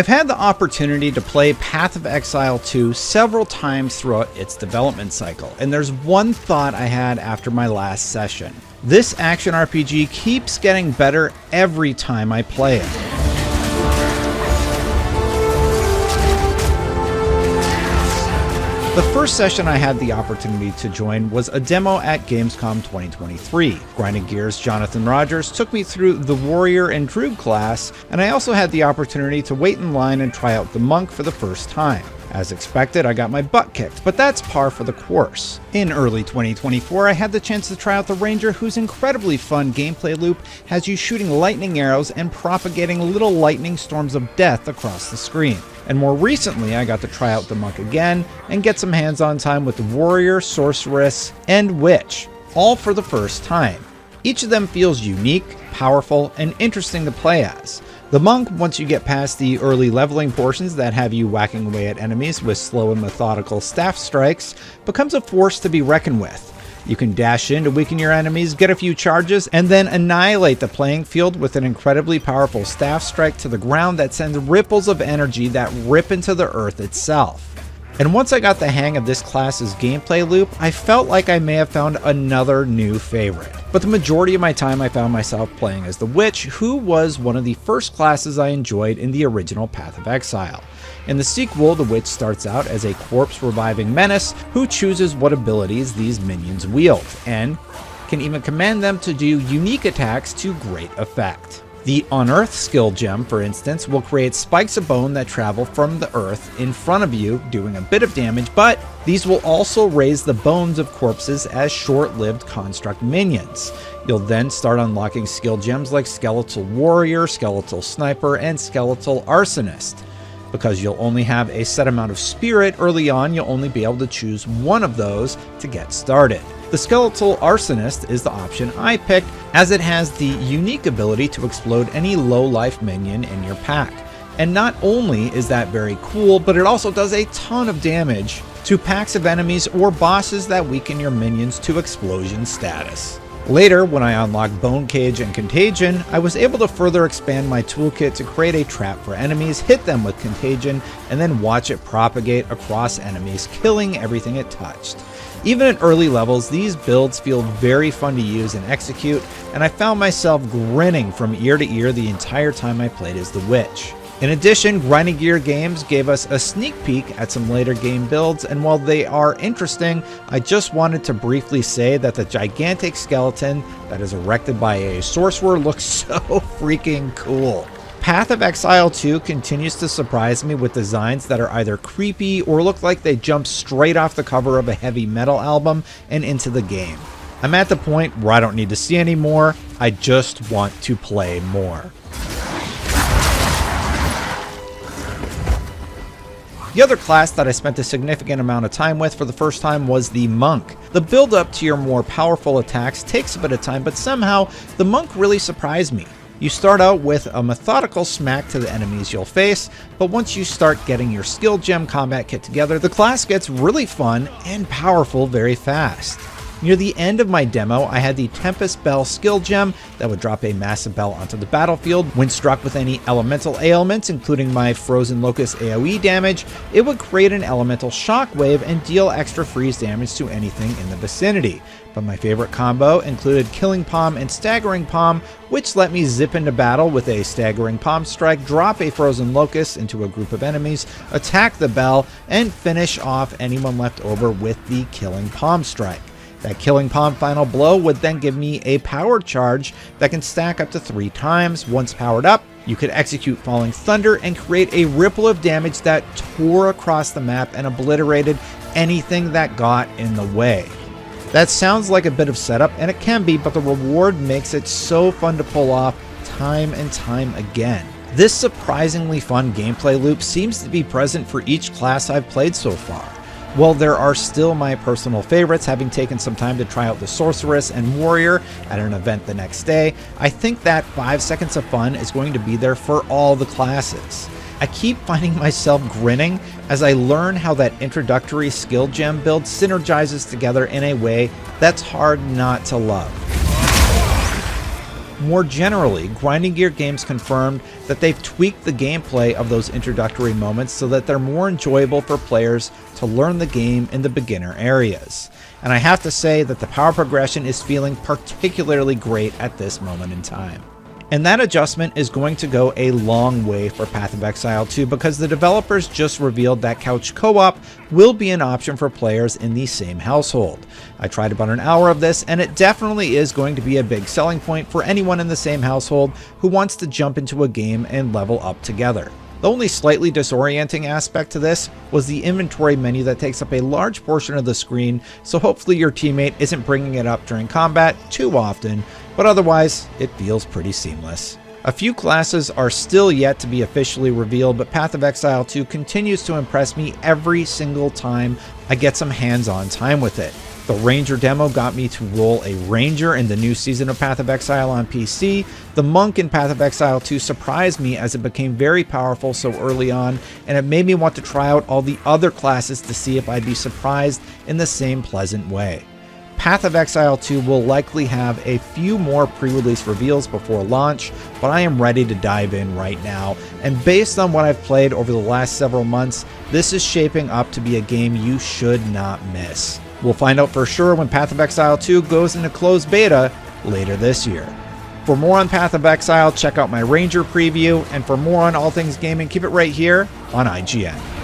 I've had the opportunity to play Path of Exile 2 several times throughout its development cycle, and there's one thought I had after my last session. This action RPG keeps getting better every time I play it. The first session I had the opportunity to join was a demo at Gamescom 2023. Grinding Gear's Jonathan Rogers took me through the Warrior and Druid class, and I also had the opportunity to wait in line and try out the Monk for the first time. As expected, I got my butt kicked, but that's par for the course. In early 2024, I had the chance to try out the Ranger, whose incredibly fun gameplay loop has you shooting lightning arrows and propagating little lightning storms of death across the screen. And more recently, I got to try out the Monk again and get some hands-on time with the Warrior, Sorceress, and Witch, all for the first time. Each of them feels unique, powerful, and interesting to play as. The Monk, once you get past the early leveling portions that have you whacking away at enemies with slow and methodical staff strikes, becomes a force to be reckoned with. You can dash in to weaken your enemies, get a few charges, and then annihilate the playing field with an incredibly powerful staff strike to the ground that sends ripples of energy that rip into the earth itself. And once I got the hang of this class's gameplay loop, I felt like I may have found another new favorite. But the majority of my time I found myself playing as the Witch, who was one of the first classes I enjoyed in the original Path of Exile. In the sequel, the Witch starts out as a corpse-reviving menace who chooses what abilities these minions wield, and can even command them to do unique attacks to great effect. The Unearth skill gem, for instance, will create spikes of bone that travel from the earth in front of you, doing a bit of damage, but these will also raise the bones of corpses as short-lived construct minions. You'll then start unlocking skill gems like Skeletal Warrior, Skeletal Sniper, and Skeletal Arsonist. Because you'll only have a set amount of spirit early on, you'll only be able to choose one of those to get started. The Skeletal Arsonist is the option I picked, as it has the unique ability to explode any low-life minion in your pack. And not only is that very cool, but it also does a ton of damage to packs of enemies or bosses that weaken your minions to explosion status. Later, when I unlocked Bone Cage and Contagion, I was able to further expand my toolkit to create a trap for enemies, hit them with Contagion, and then watch it propagate across enemies, killing everything it touched. Even at early levels, these builds feel very fun to use and execute, and I found myself grinning from ear to ear the entire time I played as the Witch. In addition, Grinding Gear Games gave us a sneak peek at some later game builds, and while they are interesting, I just wanted to briefly say that the gigantic skeleton that is erected by a sorcerer looks so freaking cool. Path of Exile 2 continues to surprise me with designs that are either creepy or look like they jumped straight off the cover of a heavy metal album and into the game. I'm at the point where I don't need to see any more, I just want to play more. The other class that I spent a significant amount of time with for the first time was the Monk. The build up to your more powerful attacks takes a bit of time, but somehow the Monk really surprised me. You start out with a methodical smack to the enemies you'll face, but once you start getting your skill gem combat kit together, the class gets really fun and powerful very fast. Near the end of my demo, I had the Tempest Bell skill gem that would drop a massive bell onto the battlefield. When struck with any elemental ailments, including my Frozen Locust AoE damage, it would create an elemental shockwave and deal extra freeze damage to anything in the vicinity. But my favorite combo included Killing Palm and Staggering Palm, which let me zip into battle with a Staggering Palm strike, drop a Frozen Locust into a group of enemies, attack the bell, and finish off anyone left over with the Killing Palm strike. That Killing Palm final blow would then give me a powered charge that can stack up to 3 times. Once powered up, you could execute Falling Thunder and create a ripple of damage that tore across the map and obliterated anything that got in the way. That sounds like a bit of setup, and it can be, but the reward makes it so fun to pull off time and time again. This surprisingly fun gameplay loop seems to be present for each class I've played so far. While there are still my personal favorites, having taken some time to try out the Sorceress and Warrior at an event the next day, I think that 5 seconds of fun is going to be there for all the classes. I keep finding myself grinning as I learn how that introductory skill gem build synergizes together in a way that's hard not to love. More generally, Grinding Gear Games confirmed that they've tweaked the gameplay of those introductory moments so that they're more enjoyable for players to learn the game in the beginner areas. And I have to say that the power progression is feeling particularly great at this moment in time. And that adjustment is going to go a long way for Path of Exile 2 because the developers just revealed that couch co-op will be an option for players in the same household. I tried about an hour of this, and it definitely is going to be a big selling point for anyone in the same household who wants to jump into a game and level up together. The only slightly disorienting aspect to this was the inventory menu that takes up a large portion of the screen, so hopefully your teammate isn't bringing it up during combat too often, but otherwise it feels pretty seamless. A few classes are still yet to be officially revealed, but Path of Exile 2 continues to impress me every single time I get some hands-on time with it. The Ranger demo got me to roll a Ranger in the new season of Path of Exile on PC. The Monk in Path of Exile 2 surprised me as it became very powerful so early on, and it made me want to try out all the other classes to see if I'd be surprised in the same pleasant way. Path of Exile 2 will likely have a few more pre-release reveals before launch, but I am ready to dive in right now, and based on what I've played over the last several months, this is shaping up to be a game you should not miss. We'll find out for sure when Path of Exile 2 goes into closed beta later this year. For more on Path of Exile, check out my Ranger preview, and for more on all things gaming, keep it right here on IGN.